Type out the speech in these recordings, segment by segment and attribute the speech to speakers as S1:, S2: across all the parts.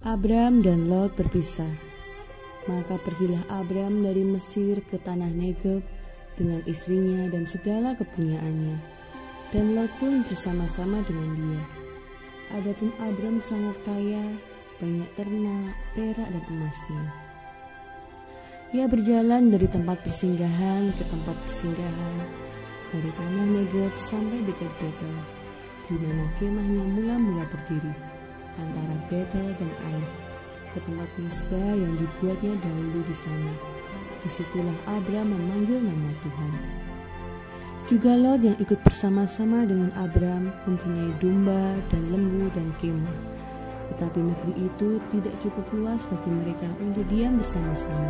S1: Abram dan Lot berpisah. Maka pergilah Abram dari Mesir ke tanah Negeb dengan istrinya dan segala kepunyaannya, dan Lot pun bersama-sama dengan dia. Adapun Abram sangat kaya, banyak ternak, perak dan emasnya. Ia berjalan dari tempat persinggahan ke tempat persinggahan, dari tanah Negeb sampai dekat Betel, di mana kemahnya mula-mula berdiri, antara Betel dan Ai, ke tempat Misbah yang dibuatnya dahulu di sana. Disitulah Abram memanggil nama Tuhan. Juga Lot yang ikut bersama-sama dengan Abram mempunyai domba dan lembu dan kemah. Tetapi negeri itu tidak cukup luas bagi mereka untuk diam bersama-sama,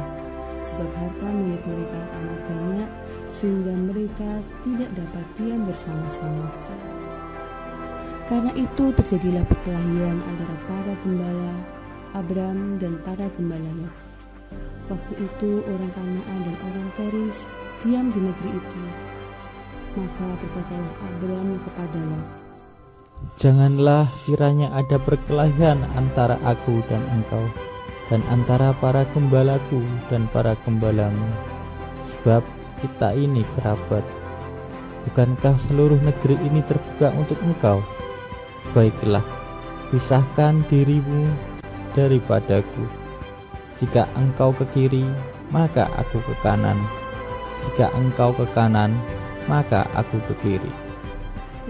S1: sebab harta milik mereka amat banyak sehingga mereka tidak dapat diam bersama-sama. Karena itu terjadilah perkelahian antara para gembala Abram dan para gembala Lot. Waktu itu orang Kanaan dan orang Feris diam di negeri itu. Maka berkatalah Abram kepada Lot,
S2: "Janganlah kiranya ada perkelahian antara aku dan engkau, dan antara para gembalaku dan para gembalamu, sebab kita ini kerabat. Bukankah seluruh negeri ini terbuka untuk engkau? Baiklah, pisahkan dirimu daripadaku. Jika engkau ke kiri, maka aku ke kanan. Jika engkau ke kanan, maka aku ke kiri."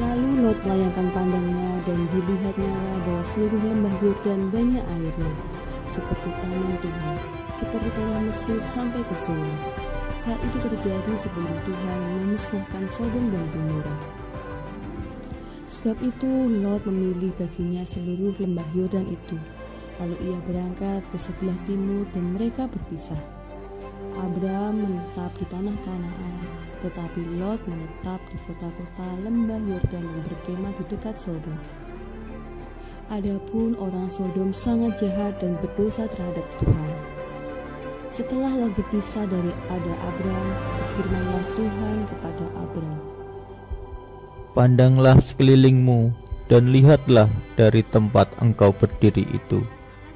S1: Lalu Lot melayangkan pandangnya dan dilihatnya bahwa seluruh lembah Yordan banyak airnya, seperti taman Tuhan, seperti tanah Mesir sampai ke sungai. Hal itu terjadi sebelum Tuhan memusnahkan Sodom dan Gomora. Sebab itu Lot memilih baginya seluruh lembah Yordan itu. Lalu ia berangkat ke sebelah timur dan mereka berpisah. Abram menetap di tanah Kanaan, tetapi Lot menetap di kota-kota lembah Yordan yang berkemah di dekat Sodom. Adapun orang Sodom sangat jahat dan berdosa terhadap Tuhan. Setelah Lot berpisah dari Abram, berfirmanlah Tuhan kepada Abram,
S2: "Pandanglah sekelilingmu dan lihatlah dari tempat engkau berdiri itu,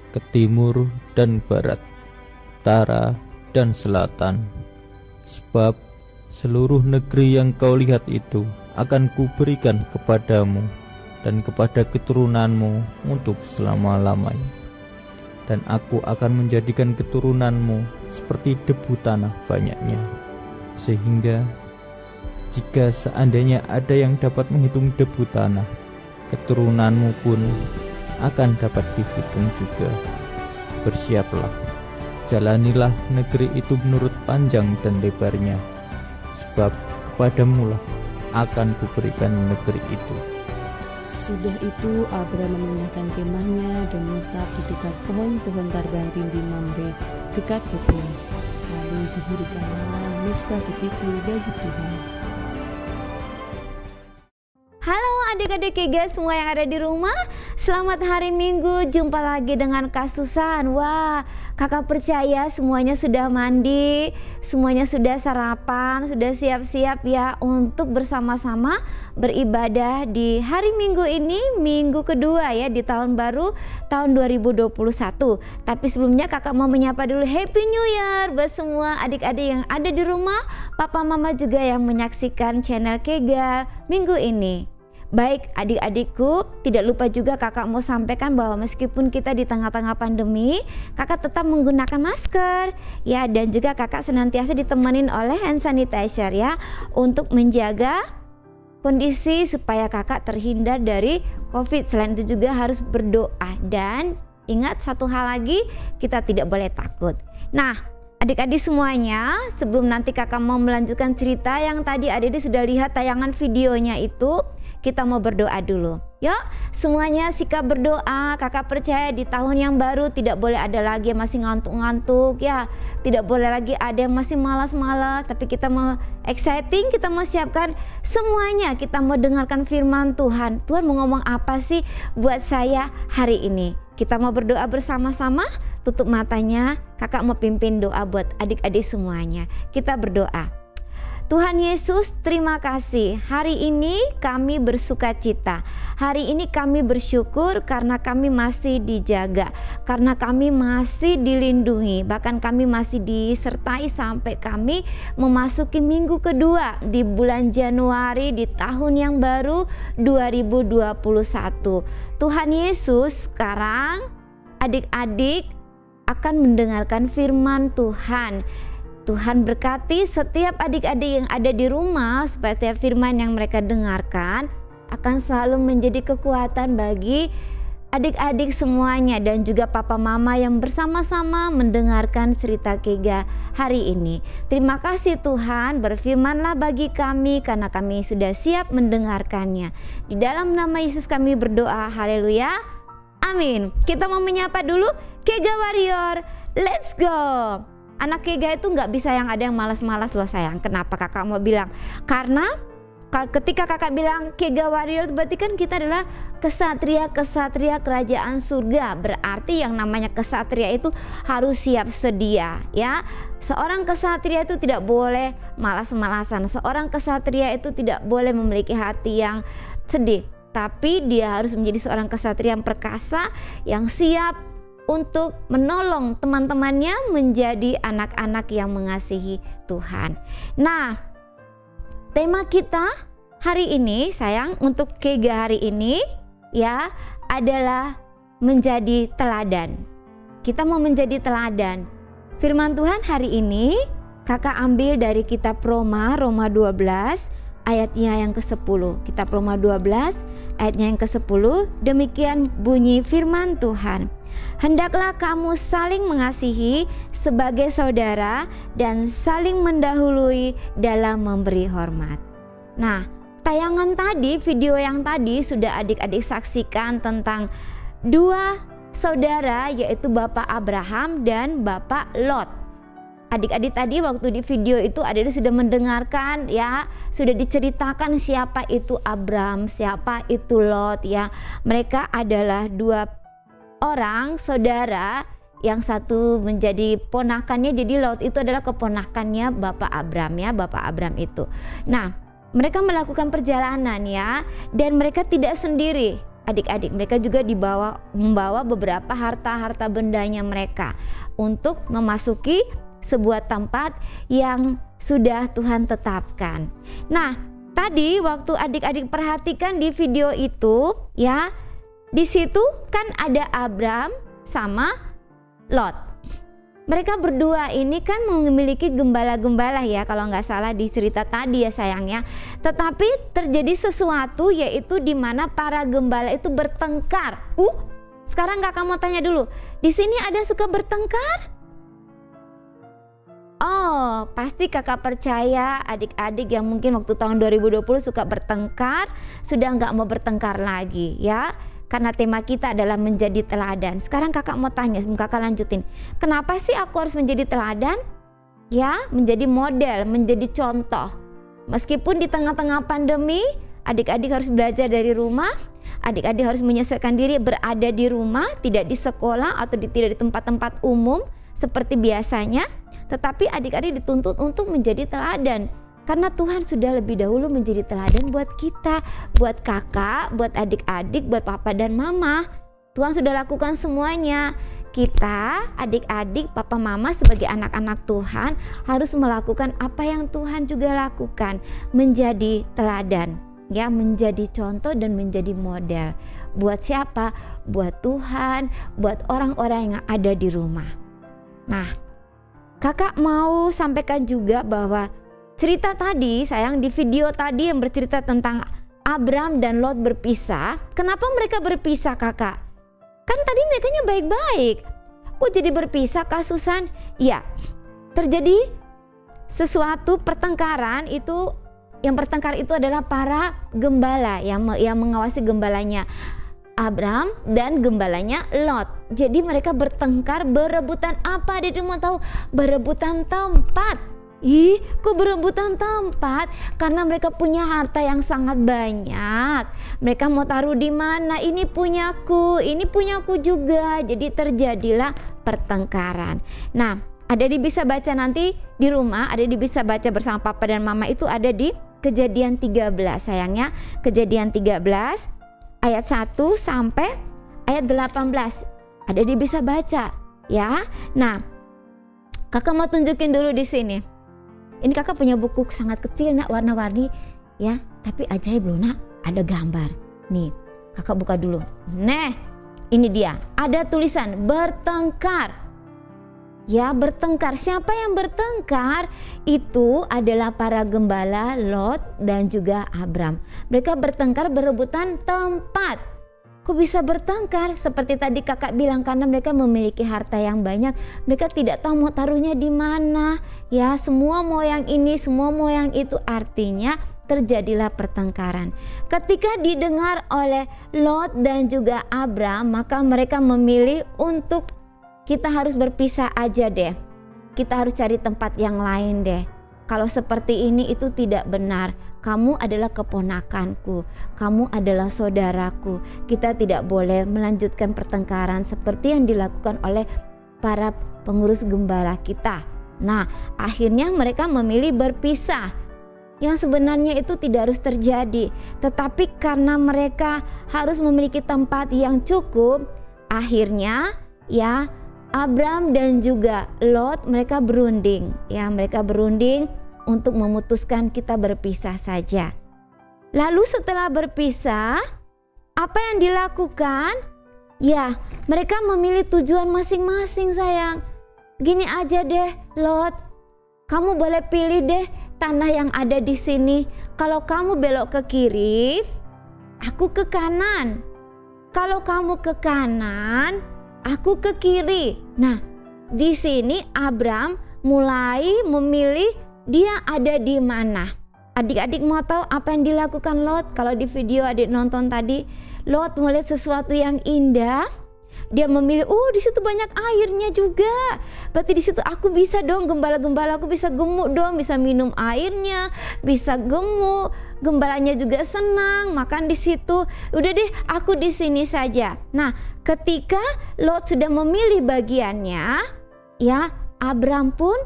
S2: ke timur dan barat, utara dan selatan. Sebab seluruh negeri yang kau lihat itu akan kuberikan kepadamu dan kepada keturunanmu untuk selama-lamanya. Dan aku akan menjadikan keturunanmu seperti debu tanah banyaknya, sehingga jika seandainya ada yang dapat menghitung debu tanah, keturunanmu pun akan dapat dihitung juga. Bersiaplah, jalanilah negeri itu menurut panjang dan lebarnya, sebab kepadamulah akan kuberikan negeri itu."
S1: Sesudah itu Abram memindahkan kemahnya dan menetap di dekat pohon-pohon tarbantin di Mamre, dekat Hebron. Lalu didirikanlah Misbah di situ bagi Tuhan.
S3: Halo adik-adik Kega semua yang ada di rumah, selamat hari Minggu, jumpa lagi dengan Kak Susan. Wah, kakak percaya semuanya sudah mandi, semuanya sudah sarapan, sudah siap-siap ya untuk bersama-sama beribadah di hari Minggu ini, minggu kedua ya di tahun baru tahun 2021. Tapi sebelumnya kakak mau menyapa dulu Happy New Year buat semua adik-adik yang ada di rumah, papa mama juga yang menyaksikan channel Kega minggu ini. Baik adik-adikku, tidak lupa juga kakak mau sampaikan bahwa meskipun kita di tengah-tengah pandemi, kakak tetap menggunakan masker ya, dan juga kakak senantiasa ditemenin oleh hand sanitizer ya, untuk menjaga kondisi supaya kakak terhindar dari COVID. Selain itu juga harus berdoa, dan ingat satu hal lagi, kita tidak boleh takut. Nah adik-adik semuanya, sebelum nanti kakak mau melanjutkan cerita yang tadi adik-adik sudah lihat tayangan videonya itu, kita mau berdoa dulu. Yuk semuanya sikap berdoa. Kakak percaya di tahun yang baru tidak boleh ada lagi yang masih ngantuk-ngantuk ya, tidak boleh lagi ada yang masih malas-malas, tapi kita mau exciting, kita mau siapkan semuanya, kita mau dengarkan firman Tuhan. Tuhan mau ngomong apa sih buat saya hari ini? Kita mau berdoa bersama-sama. Tutup matanya, kakak mau pimpin doa buat adik-adik semuanya. Kita berdoa. Tuhan Yesus, terima kasih. Hari ini kami bersuka cita. Hari ini kami bersyukur karena kami masih dijaga, karena kami masih dilindungi, bahkan kami masih disertai sampai kami memasuki minggu kedua di bulan Januari di tahun yang baru 2021. Tuhan Yesus, sekarang adik-adik akan mendengarkan firman Tuhan. Tuhan berkati setiap adik-adik yang ada di rumah supaya setiap firman yang mereka dengarkan akan selalu menjadi kekuatan bagi adik-adik semuanya dan juga papa mama yang bersama-sama mendengarkan cerita Kega hari ini. Terima kasih Tuhan, berfirmanlah bagi kami karena kami sudah siap mendengarkannya. Di dalam nama Yesus kami berdoa, haleluya, amin. Kita mau menyapa dulu Kega Warrior, let's go. Anak Kega itu nggak bisa yang ada yang malas-malas loh sayang. Kenapa kakak mau bilang? Karena ketika kakak bilang Kega Warrior berarti kan kita adalah kesatria kerajaan surga. Berarti yang namanya kesatria itu harus siap sedia ya. Seorang kesatria itu tidak boleh malas-malasan. Seorang kesatria itu tidak boleh memiliki hati yang sedih. Tapi dia harus menjadi seorang kesatria yang perkasa, yang siap untuk menolong teman-temannya menjadi anak-anak yang mengasihi Tuhan. Nah, tema kita hari ini sayang untuk Kega hari ini ya adalah menjadi teladan. Kita mau menjadi teladan. Firman Tuhan hari ini kakak ambil dari kitab Roma 12 ayatnya yang ke-10. Kitab Roma 12 ayatnya yang ke-10, demikian bunyi firman Tuhan. Hendaklah kamu saling mengasihi sebagai saudara dan saling mendahului dalam memberi hormat. Nah, tayangan tadi, video yang tadi sudah adik-adik saksikan tentang dua saudara yaitu Bapak Abraham dan Bapak Lot. Adik-adik tadi waktu di video itu adik-adik sudah mendengarkan ya, sudah diceritakan siapa itu Abraham, siapa itu Lot ya. Mereka adalah dua orang saudara, yang satu menjadi ponakannya, jadi Lot itu adalah keponakannya Bapak Abraham ya, Bapak Abraham itu. Nah, mereka melakukan perjalanan ya, dan mereka tidak sendiri. Adik-adik, mereka juga membawa beberapa harta bendanya mereka untuk memasuki sebuah tempat yang sudah Tuhan tetapkan. Nah, tadi waktu adik-adik perhatikan di video itu ya, di situ kan ada Abraham sama Lot. Mereka berdua ini kan memiliki gembala-gembala ya, kalau nggak salah di cerita tadi ya sayangnya. Tetapi terjadi sesuatu yaitu di mana para gembala itu bertengkar. Sekarang kakak mau tanya dulu, di sini ada suka bertengkar? Oh, pasti kakak percaya adik-adik yang mungkin waktu tahun 2020 suka bertengkar, sudah nggak mau bertengkar lagi ya. Karena tema kita adalah menjadi teladan. Sekarang kakak mau tanya, sebelum kakak lanjutin. Kenapa sih aku harus menjadi teladan? Ya, menjadi model, menjadi contoh. Meskipun di tengah-tengah pandemi, adik-adik harus belajar dari rumah. Adik-adik harus menyesuaikan diri berada di rumah, tidak di sekolah atau tidak di tempat-tempat umum seperti biasanya. Tetapi adik-adik dituntut untuk menjadi teladan. Karena Tuhan sudah lebih dahulu menjadi teladan buat kita, buat kakak, buat adik-adik, buat papa dan mama. Tuhan sudah lakukan semuanya. Kita, adik-adik, papa mama sebagai anak-anak Tuhan harus melakukan apa yang Tuhan juga lakukan. Menjadi teladan, ya, menjadi contoh dan menjadi model. Buat siapa? Buat Tuhan, buat orang-orang yang ada di rumah. Nah, kakak mau sampaikan juga bahwa cerita tadi, sayang, di video tadi yang bercerita tentang Abraham dan Lot berpisah. Kenapa mereka berpisah kakak? Kan tadi mereka baik-baik. Kok jadi berpisah Kak Susan? Ya, terjadi sesuatu pertengkaran itu. Yang bertengkar itu adalah para gembala yang mengawasi gembalanya Abraham dan gembalanya Lot. Jadi mereka bertengkar, berebutan apa? Dia mau tahu, berebutan tempat. Kok berebutan tempat? Karena mereka punya harta yang sangat banyak. Mereka mau taruh di mana? Ini punyaku juga. Jadi terjadilah pertengkaran. Nah, Adik bisa baca nanti di rumah, adik bisa baca bersama papa dan mama, itu ada di Kejadian 13 sayangnya. Kejadian 13 ayat 1 sampai ayat 18. Adik bisa baca ya. Nah, kakak mau tunjukin dulu di sini. Ini kakak punya buku sangat kecil nak, warna-warni ya, tapi ajaib loh nak, ada gambar. Nih, kakak buka dulu. Nah, ini dia. Ada tulisan bertengkar. Ya, bertengkar. Siapa yang bertengkar? Itu adalah para gembala Lot dan juga Abram. Mereka bertengkar berebutan tempat. Kok bisa bertengkar? Seperti tadi kakak bilang, karena mereka memiliki harta yang banyak. Mereka tidak tahu mau taruhnya di mana. Ya, semua mau yang ini, semua mau yang itu. Artinya terjadilah pertengkaran. Ketika didengar oleh Lot dan juga Abram, maka mereka memilih untuk kita harus berpisah aja deh. Kita harus cari tempat yang lain deh. Kalau seperti ini itu tidak benar. Kamu adalah keponakanku, kamu adalah saudaraku. Kita tidak boleh melanjutkan pertengkaran seperti yang dilakukan oleh para pengurus gembala kita. Nah, akhirnya mereka memilih berpisah. Yang sebenarnya itu tidak harus terjadi, tetapi karena mereka harus memiliki tempat yang cukup, akhirnya ya Abram dan juga Lot mereka berunding untuk memutuskan kita berpisah saja. Lalu setelah berpisah, apa yang dilakukan? Ya, mereka memilih tujuan masing-masing sayang. Gini aja deh Lot, kamu boleh pilih deh tanah yang ada di sini. Kalau kamu belok ke kiri, aku ke kanan. Kalau kamu ke kanan, aku ke kiri. Nah, di sini Abram mulai memilih dia ada di mana. Adik-adik mau tahu apa yang dilakukan Lot? Kalau di video adik nonton tadi, Lot melihat sesuatu yang indah. Dia memilih, oh di situ banyak airnya juga. Berarti di situ aku bisa dong, gembala-gembala aku bisa gemuk dong, bisa minum airnya, bisa gemuk. Gembalanya juga senang makan di situ. Udah deh, aku di sini saja. Nah, ketika Lot sudah memilih bagiannya, ya Abram pun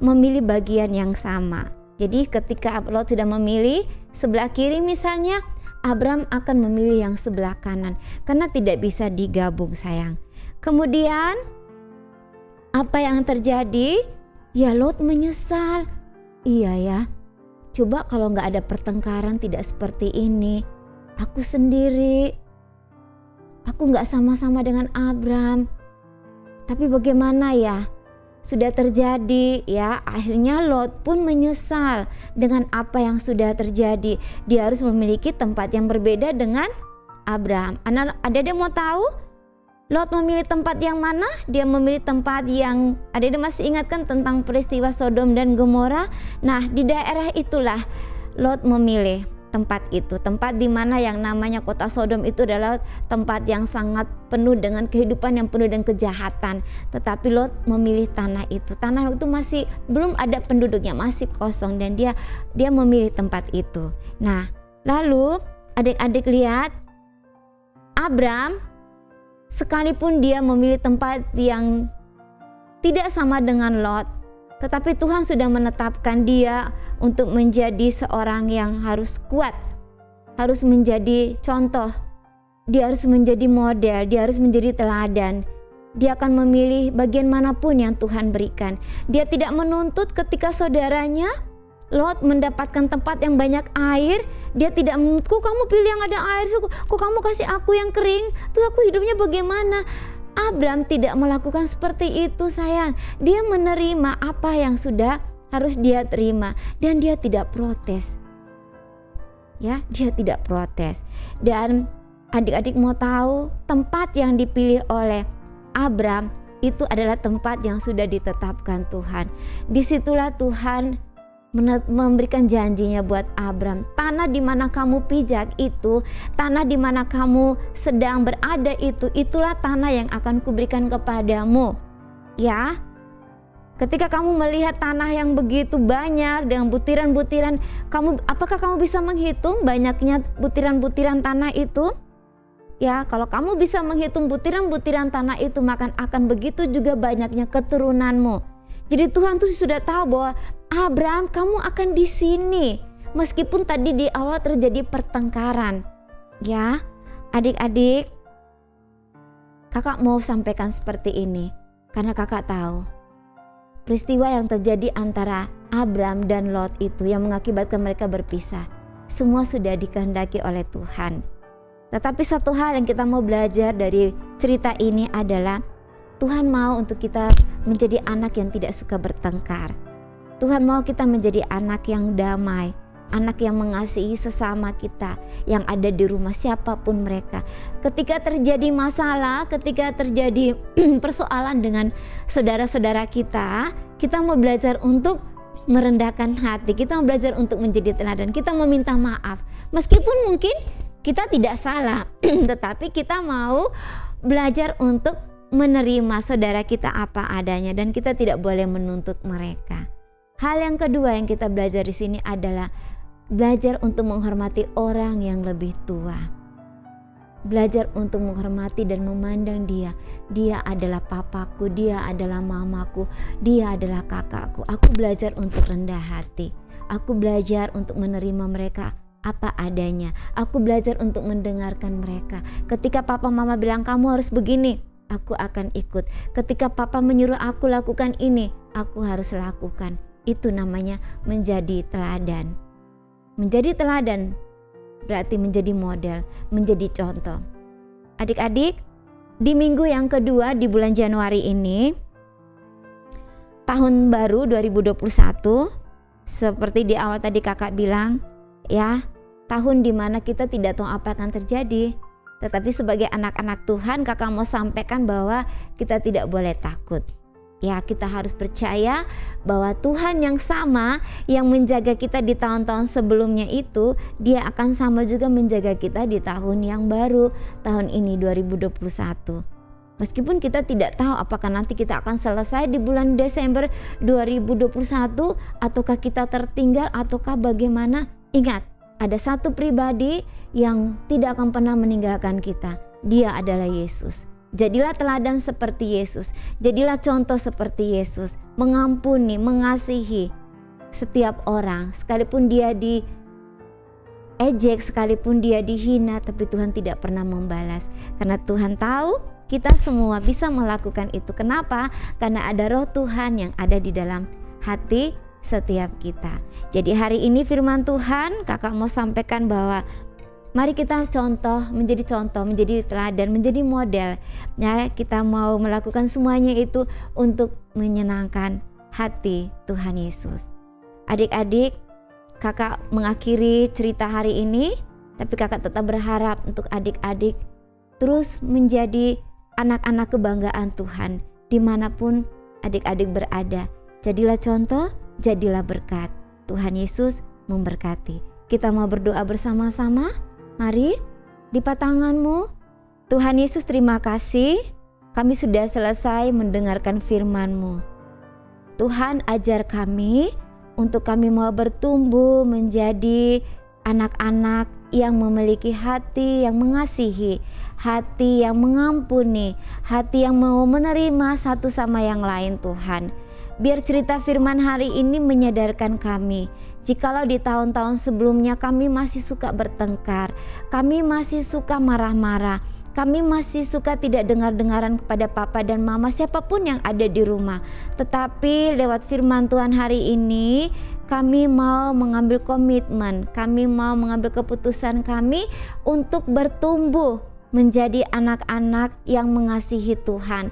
S3: memilih bagian yang sama. Jadi ketika Lot sudah memilih sebelah kiri misalnya, Abram akan memilih yang sebelah kanan karena tidak bisa digabung sayang. Kemudian apa yang terjadi? Ya Lot menyesal. Iya ya, coba kalau nggak ada pertengkaran tidak seperti ini. Aku sendiri, aku nggak sama-sama dengan Abram. Tapi bagaimana ya? Sudah terjadi ya, akhirnya Lot pun menyesal dengan apa yang sudah terjadi. Dia harus memiliki tempat yang berbeda dengan Abram. Adik-adik mau tahu Lot memilih tempat yang mana? Dia memilih tempat yang, adik-adik masih ingatkan tentang peristiwa Sodom dan Gomora? Nah, di daerah itulah Lot memilih tempat itu, tempat di mana yang namanya kota Sodom itu adalah tempat yang sangat penuh dengan kehidupan yang penuh dengan kejahatan. Tetapi Lot memilih tanah itu. Tanah itu masih belum ada penduduknya, masih kosong, dan dia memilih tempat itu. Nah, lalu adik-adik lihat, Abram sekalipun dia memilih tempat yang tidak sama dengan Lot, tetapi Tuhan sudah menetapkan dia untuk menjadi seorang yang harus kuat, harus menjadi contoh, dia harus menjadi model, dia harus menjadi teladan. Dia akan memilih bagian manapun yang Tuhan berikan. Dia tidak menuntut ketika saudaranya Lot mendapatkan tempat yang banyak air, dia tidak menuntut, kok kamu pilih yang ada air, kok kamu kasih aku yang kering, terus aku hidupnya bagaimana? Abram tidak melakukan seperti itu sayang. Dia menerima apa yang sudah harus dia terima dan dia tidak protes. Ya, dia tidak protes. Dan adik-adik mau tahu, tempat yang dipilih oleh Abram itu adalah tempat yang sudah ditetapkan Tuhan. Disitulah Tuhan memberikan janjinya buat Abram. Tanah di mana kamu pijak itu, tanah di mana kamu sedang berada itu, itulah tanah yang akan kuberikan kepadamu. Ya, ketika kamu melihat tanah yang begitu banyak dengan butiran-butiran, apakah kamu bisa menghitung banyaknya butiran-butiran tanah itu? Ya, kalau kamu bisa menghitung butiran-butiran tanah itu, maka akan begitu juga banyaknya keturunanmu. Jadi Tuhan tuh sudah tahu bahwa Abraham, kamu akan di sini. Meskipun tadi di awal terjadi pertengkaran. Ya, adik-adik, kakak mau sampaikan seperti ini karena kakak tahu peristiwa yang terjadi antara Abram dan Lot itu yang mengakibatkan mereka berpisah, semua sudah dikehendaki oleh Tuhan. Tetapi satu hal yang kita mau belajar dari cerita ini adalah Tuhan mau untuk kita menjadi anak yang tidak suka bertengkar. Tuhan mau kita menjadi anak yang damai, anak yang mengasihi sesama kita yang ada di rumah siapapun mereka. Ketika terjadi masalah, ketika terjadi persoalan dengan saudara-saudara kita mau belajar untuk merendahkan hati, kita mau belajar untuk menjadi teladan, kita meminta maaf. Meskipun mungkin kita tidak salah, tetapi kita mau belajar untuk menerima saudara kita apa adanya dan kita tidak boleh menuntut mereka. Hal yang kedua yang kita belajar di sini adalah belajar untuk menghormati orang yang lebih tua. Belajar untuk menghormati dan memandang dia. Dia adalah papaku, dia adalah mamaku, dia adalah kakakku. Aku belajar untuk rendah hati. Aku belajar untuk menerima mereka apa adanya. Aku belajar untuk mendengarkan mereka. Ketika papa mama bilang kamu harus begini, aku akan ikut. Ketika papa menyuruh aku lakukan ini, aku harus lakukan. Itu namanya menjadi teladan. Menjadi teladan berarti menjadi model, menjadi contoh. Adik-adik, di minggu yang kedua di bulan Januari ini, tahun baru 2021, seperti di awal tadi kakak bilang, ya, tahun dimana kita tidak tahu apa akan terjadi. Tetapi sebagai anak-anak Tuhan, kakak mau sampaikan bahwa kita tidak boleh takut. Ya, kita harus percaya bahwa Tuhan yang sama yang menjaga kita di tahun-tahun sebelumnya itu, dia akan sama juga menjaga kita di tahun yang baru, tahun ini 2021. Meskipun kita tidak tahu apakah nanti kita akan selesai di bulan Desember 2021 ataukah kita tertinggal ataukah bagaimana. Ingat, ada satu pribadi yang tidak akan pernah meninggalkan kita. Dia adalah Yesus. Jadilah teladan seperti Yesus. Jadilah contoh seperti Yesus. Mengampuni, mengasihi setiap orang. Sekalipun dia diejek, sekalipun dia dihina, tapi Tuhan tidak pernah membalas. Karena Tuhan tahu kita semua bisa melakukan itu. Kenapa? Karena ada Roh Tuhan yang ada di dalam hati setiap kita. Jadi hari ini firman Tuhan kakak mau sampaikan bahwa mari kita menjadi teladan, menjadi model. Ya, kita mau melakukan semuanya itu untuk menyenangkan hati Tuhan Yesus. Adik-adik, kakak mengakhiri cerita hari ini, tapi kakak tetap berharap untuk adik-adik terus menjadi anak-anak kebanggaan Tuhan dimanapun adik-adik berada. Jadilah contoh, jadilah berkat. Tuhan Yesus memberkati. Kita mau berdoa bersama-sama. Mari, lipat tanganmu. Tuhan Yesus, terima kasih. Kami sudah selesai mendengarkan firman-Mu. Tuhan, ajar kami untuk kami mau bertumbuh menjadi anak-anak yang memiliki hati yang mengasihi, hati yang mengampuni, hati yang mau menerima satu sama yang lain Tuhan. Biar cerita firman hari ini menyadarkan kami, jikalau di tahun-tahun sebelumnya kami masih suka bertengkar, kami masih suka marah-marah, kami masih suka tidak dengar-dengaran kepada papa dan mama siapapun yang ada di rumah. Tetapi lewat firman Tuhan hari ini, kami mau mengambil komitmen, kami mau mengambil keputusan kami untuk bertumbuh menjadi anak-anak yang mengasihi Tuhan.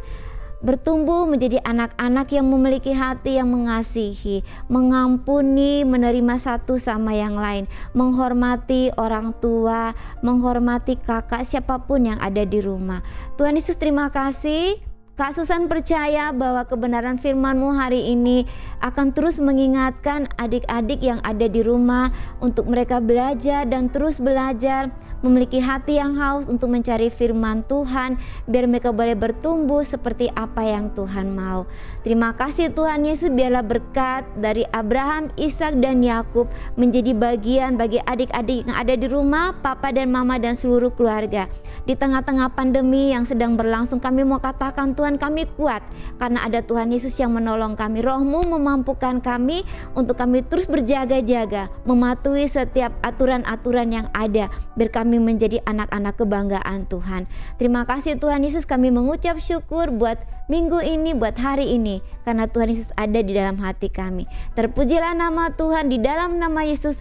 S3: Bertumbuh menjadi anak-anak yang memiliki hati yang mengasihi, mengampuni, menerima satu sama yang lain, menghormati orang tua, menghormati kakak siapapun yang ada di rumah. Tuhan Yesus, terima kasih. Kak Susan percaya bahwa kebenaran firman-Mu hari ini akan terus mengingatkan adik-adik yang ada di rumah untuk mereka belajar dan terus belajar memiliki hati yang haus untuk mencari firman Tuhan, biar mereka boleh bertumbuh seperti apa yang Tuhan mau. Terima kasih Tuhan Yesus, biarlah berkat dari Abraham, Ishak dan Yakub menjadi bagian bagi adik-adik yang ada di rumah, papa dan mama dan seluruh keluarga. Di tengah-tengah pandemi yang sedang berlangsung, kami mau katakan Tuhan, kami kuat karena ada Tuhan Yesus yang menolong kami. Roh-Mu memampukan kami untuk kami terus berjaga-jaga, mematuhi setiap aturan-aturan yang ada, biar kami menjadi anak-anak kebanggaan Tuhan. Terima kasih Tuhan Yesus, kami mengucap syukur buat minggu ini, buat hari ini, karena Tuhan Yesus ada di dalam hati kami. Terpujilah nama Tuhan, di dalam nama Yesus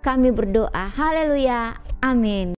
S3: kami berdoa. Haleluya, amin.